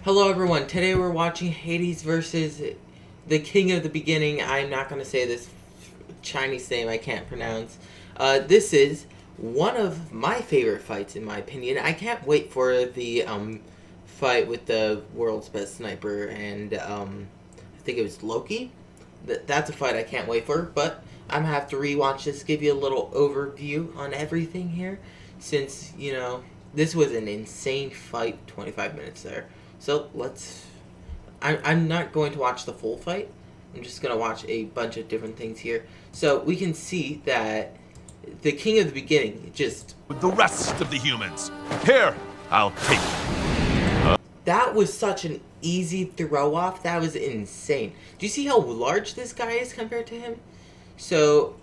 Hello everyone, today we're watching Hades versus the King of the Beginning. I'm not going to say this Chinese name I can't pronounce. This is one of my favorite fights in my opinion. I can't wait for the fight with the world's best sniper and I think it was Loki. That's a fight I can't wait for, but I'm going to have to rewatch this, give you a little overview on everything here since, you know, this was an insane fight, 25 minutes there. So let's. I'm not going to watch the full fight. I'm just going to watch a bunch of different things here. So we can see that the King of the Beginning just. With the rest of the humans. Here, I'll take it. That was such an easy throw off. That was insane. Do you see how large this guy is compared to him? So,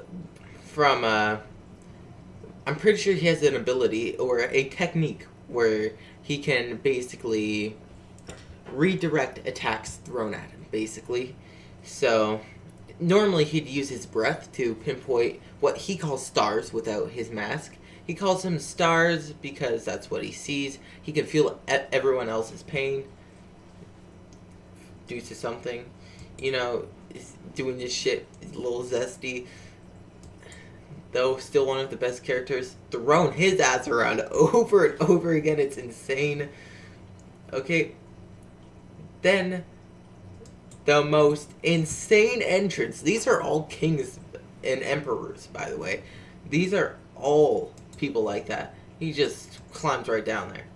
from. I'm pretty sure he has an ability or a technique where he can basically redirect attacks thrown at him, basically. So, normally he'd use his breath to pinpoint what he calls stars without his mask. He calls them stars because that's what he sees. He can feel everyone else's pain due to something. You know, doing this shit is a little zesty. Though, still one of the best characters. Thrown his ass around over and over again. It's insane. Okay. Then, the most insane entrance. These are all kings and emperors, by the way. These are all people like that. He just climbs right down there.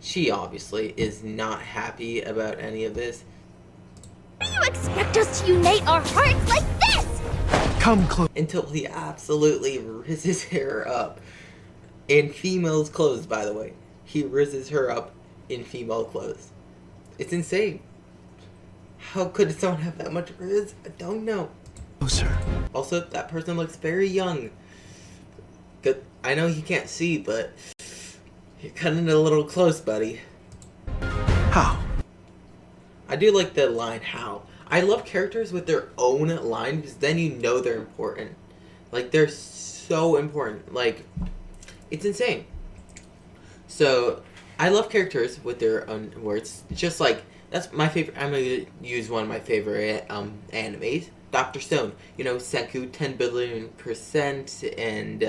She obviously is not happy about any of this. You expect us to unite our hearts like this? Come close. Until he absolutely rizzes his hair up. In female's clothes, by the way. He rizzes her up in female clothes. It's insane. How could someone have that much riz? I don't know. Closer. Also, that person looks very young. Good. I know you can't see, but you're cutting it a little close, buddy. How? I do like the line, how. I love characters with their own line, because then you know they're important. Like, they're so important. Like, it's insane. So, I love characters with their own words. Just like, that's my favorite. I'm going to use one of my favorite animes. Dr. Stone. You know, Senku, 10 billion%, and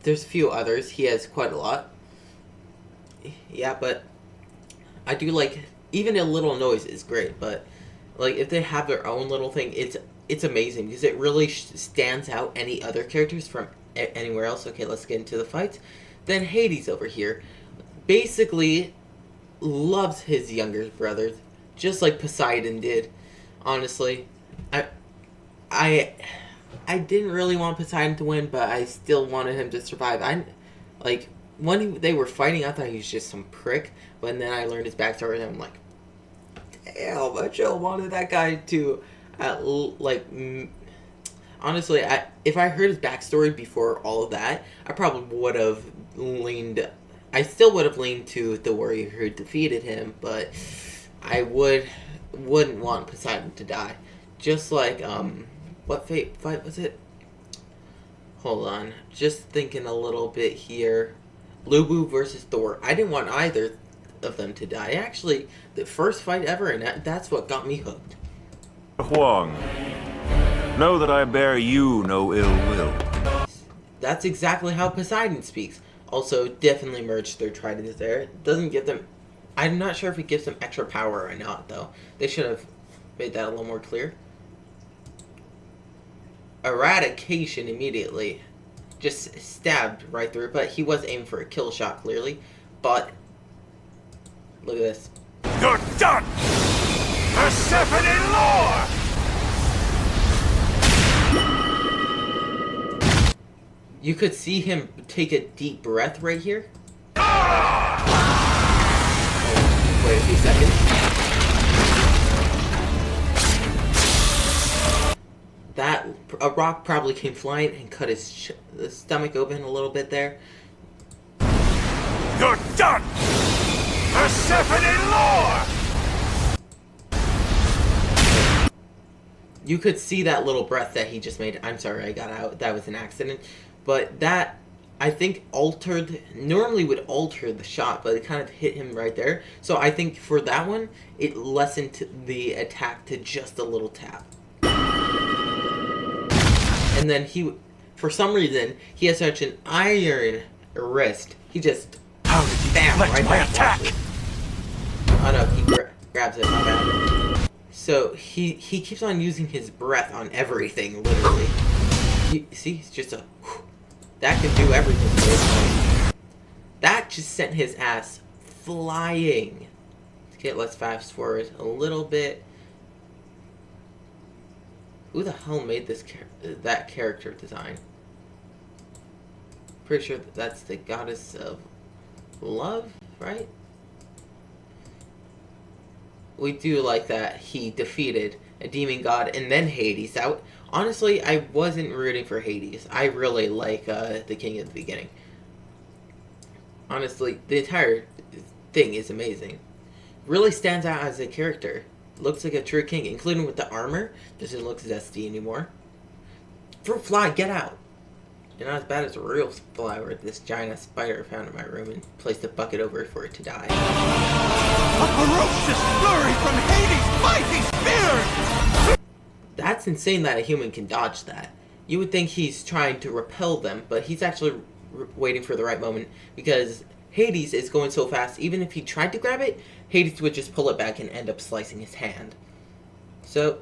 there's a few others. He has quite a lot. Yeah, but I do like, even a little noise is great, but like, if they have their own little thing, it's amazing, because it really stands out any other characters from anywhere else. Okay, let's get into the fights. Then Hades over here basically loves his younger brothers, just like Poseidon did. Honestly, I didn't really want Poseidon to win, but I still wanted him to survive. Like, when they were fighting, I thought he was just some prick, but then I learned his backstory, and I'm like, damn, I still wanted that guy to, honestly, if I heard his backstory before all of that, I probably would have leaned. I still would have leaned to the warrior who defeated him, but I wouldn't want Poseidon to die. Just like what fight was it? Hold on, just thinking a little bit here. Lubu versus Thor. I didn't want either of them to die. Actually, the first fight ever, and that's what got me hooked. Huang, know that I bear you no ill will. That's exactly how Poseidon speaks. Also, definitely merged their tridents there. It doesn't give them. I'm not sure if it gives them extra power or not, though. They should have made that a little more clear. Eradication immediately. Just stabbed right through, but he was aiming for a kill shot, clearly. But look at this. You're done! Persephone lore! You could see him take a deep breath right here. Oh, wait a few seconds. A rock probably came flying and cut his stomach open a little bit there. You're done! Persephone lore! You could see that little breath that he just made. I'm sorry, I got out. That was an accident. But that I think normally would alter the shot, but it kind of hit him right there. So I think for that one, it lessened the attack to just a little tap. And then for some reason, he has such an iron wrist. He just How did you bam deflect right my back. attack? Oh no, he grabs it. My bad. So he keeps on using his breath on everything, literally. See, it's just that can do everything. That just sent his ass flying. Okay, let's fast forward a little bit. Who the hell made that character design? Pretty sure that's the goddess of love, right? We do like that he defeated a demon god and then Hades. Honestly, I wasn't rooting for Hades. I really like the King of the Beginning. Honestly, the entire thing is amazing. Really stands out as a character. Looks like a true king, including with the armor. Doesn't look zesty anymore. Fruit fly, get out! You're not as bad as a real fly where this giant spider found in my room and placed a bucket over it for it to die. A ferocious flurry from Hades' mighty spear! That's insane that a human can dodge that. You would think he's trying to repel them, but he's actually waiting for the right moment because Hades is going so fast, even if he tried to grab it, Hades would just pull it back and end up slicing his hand. So,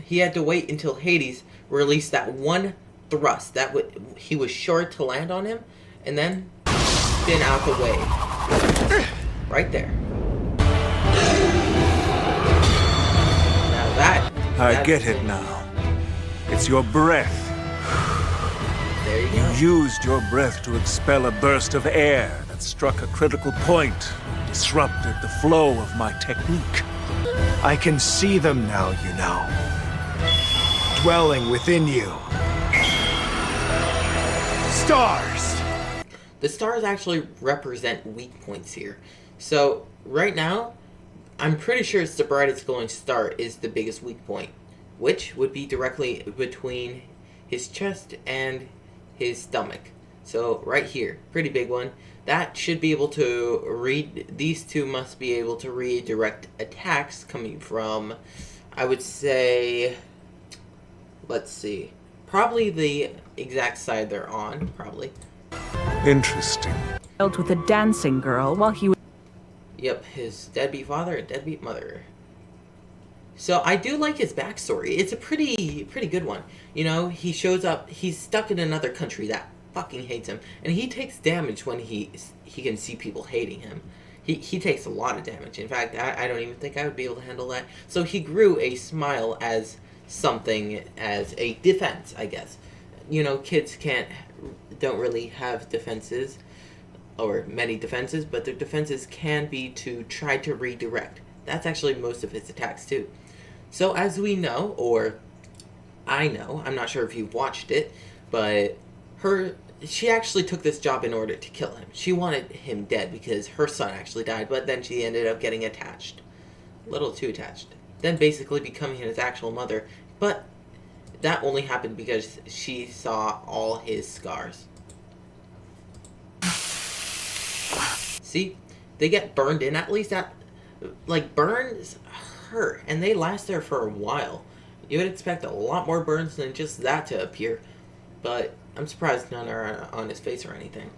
he had to wait until Hades released that one thrust that he was sure to land on him, and then spin out the way. Right there. Now I get it now. It's your breath. There you go. You used your breath to expel a burst of air that struck a critical point, disrupted the flow of my technique. I can see them now, you know. Dwelling within you. Stars! The stars actually represent weak points here. So, right now, I'm pretty sure it's the brightest glowing star is the biggest weak point, which would be directly between his chest and his stomach. So, right here, pretty big one. That should be able to these two must be able to redirect attacks coming from, I would say, let's see, probably the exact side they're on, probably. Interesting. With a dancing girl while he was... Yep, his deadbeat father and deadbeat mother. So I do like his backstory. It's a pretty good one. You know, he shows up, he's stuck in another country that fucking hates him, and he takes damage when he can see people hating him. He takes a lot of damage. In fact, I don't even think I would be able to handle that. So he grew a smile as something, as a defense, I guess. You know, kids don't really have defenses, or many defenses, but their defenses can be to try to redirect. That's actually most of his attacks too. So as we know, or I know, I'm not sure if you've watched it, but she actually took this job in order to kill him. She wanted him dead because her son actually died, but then she ended up getting attached. A little too attached. Then basically becoming his actual mother. But that only happened because she saw all his scars. See? They get burned in, at least that, like, burns hurt, and they last there for a while. You would expect a lot more burns than just that to appear, but I'm surprised none are on his face or anything.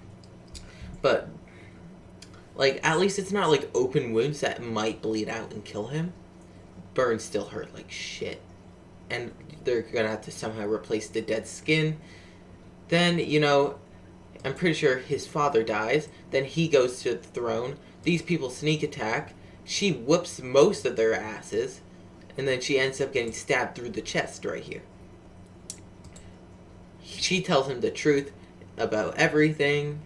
But, like, at least it's not, like, open wounds that might bleed out and kill him. Burns still hurt like shit. And they're gonna have to somehow replace the dead skin. Then, you know, I'm pretty sure his father dies. Then he goes to the throne. These people sneak attack. She whoops most of their asses. And then she ends up getting stabbed through the chest right here. She tells him the truth about everything.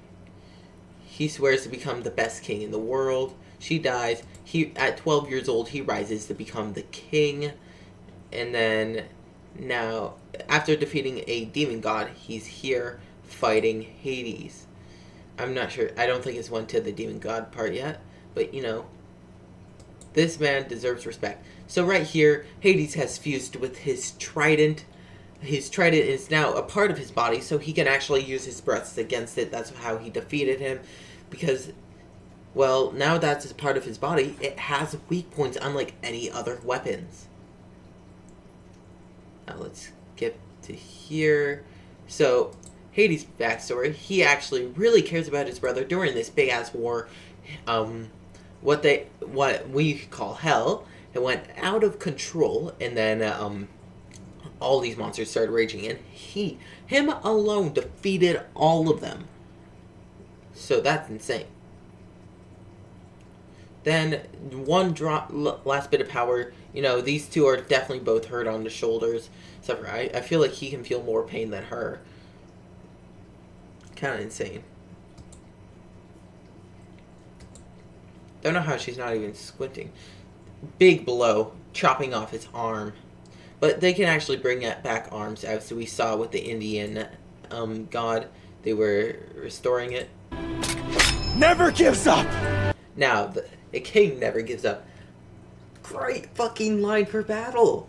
He swears to become the best king in the world. She dies. At 12 years old, he rises to become the king. And then, now, after defeating a demon god, he's here fighting Hades. I'm not sure. I don't think it's went to the demon god part yet. But, you know, this man deserves respect. So right here, Hades has fused with his trident. his trident is now a part of his body, so he can actually use his breaths against it. That's how he defeated him, because, well, now that's a part of his body, it has weak points unlike any other weapons. Now let's get to here. So, Hades' backstory, he actually really cares about his brother during this big-ass war. What we call hell. It went out of control, and then, all these monsters started raging, and him alone defeated all of them. So that's insane. Then, last bit of power. You know, these two are definitely both hurt on the shoulders. Except for I feel like he can feel more pain than her. Kind of insane. Don't know how she's not even squinting. Big blow, chopping off his arm. But they can actually bring back arms, as we saw with the Indian god. They were restoring it. Never gives up! Now, a king never gives up. Great fucking line for battle.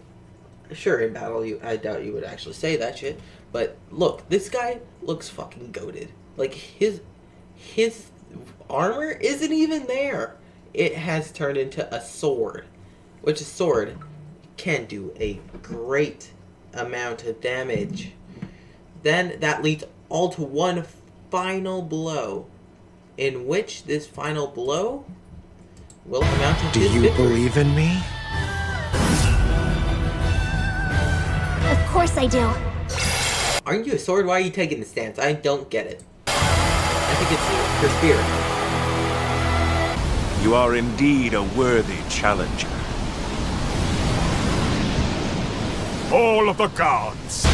Sure, in battle, I doubt you would actually say that shit. But look, this guy looks fucking goated. Like, his armor isn't even there. It has turned into a sword. Which a sword can do a great amount of damage. Then that leads all to one final blow, in which this final blow will amount to his victory. Do you believe in me? Of course I do. Aren't you a sword? Why are you taking the stance? I don't get it. I think it's your spirit. You are indeed a worthy challenger. All of the gods.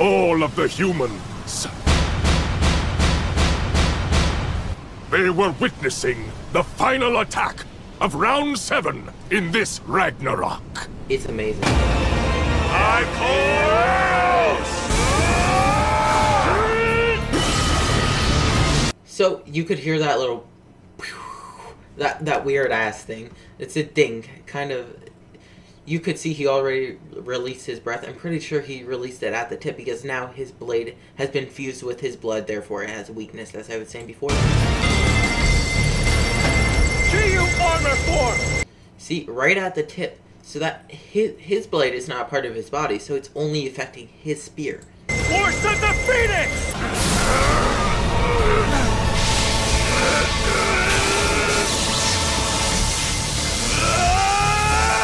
All of the humans. They were witnessing the final attack of Round 7 in this Ragnarok. It's amazing. I call... So you could hear that little that weird ass thing. It's a ding, kind of. You could see he already released his breath. I'm pretty sure he released it at the tip because now his blade has been fused with his blood, therefore it has a weakness, as I was saying before. Armor form! See, right at the tip, so that his blade is not part of his body, so it's only affecting his spear. Force of the Phoenix!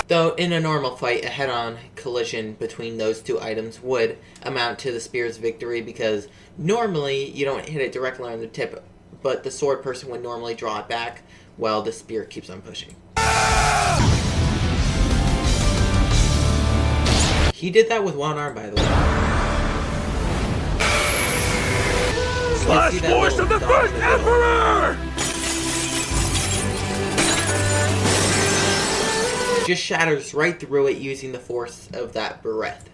Though, in a normal fight, a head-on collision between those two items would amount to the spear's victory, because normally you don't hit it directly on the tip, but the sword person would normally draw it back while the spear keeps on pushing. He did that with one arm, by the way. Slash force of the first Emperor! Just shatters right through it using the force of that breath.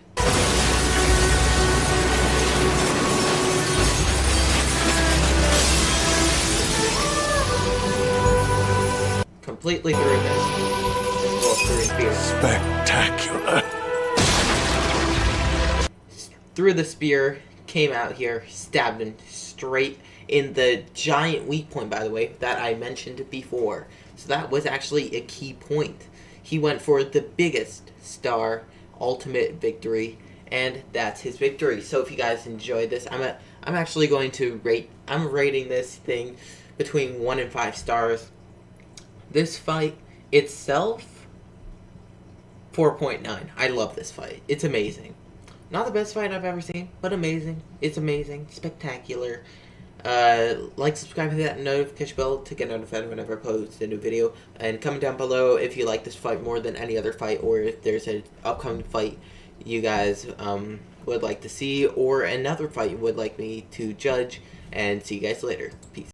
Completely through this. Well, through his spear. Spectacular. Through the spear, came out here, stabbed him straight in the giant weak point, by the way, that I mentioned before. So that was actually a key point. He went for the biggest star, ultimate victory, and that's his victory. So if you guys enjoyed this, I'm actually going to I'm rating this thing between 1 and 5 stars. This fight itself, 4.9. I love this fight. It's amazing. Not the best fight I've ever seen, but amazing. It's amazing. Spectacular. Like, subscribe, hit that notification bell to get notified whenever I post a new video. And comment down below if you like this fight more than any other fight, or if there's an upcoming fight you guys would like to see, or another fight you would like me to judge. And see you guys later. Peace.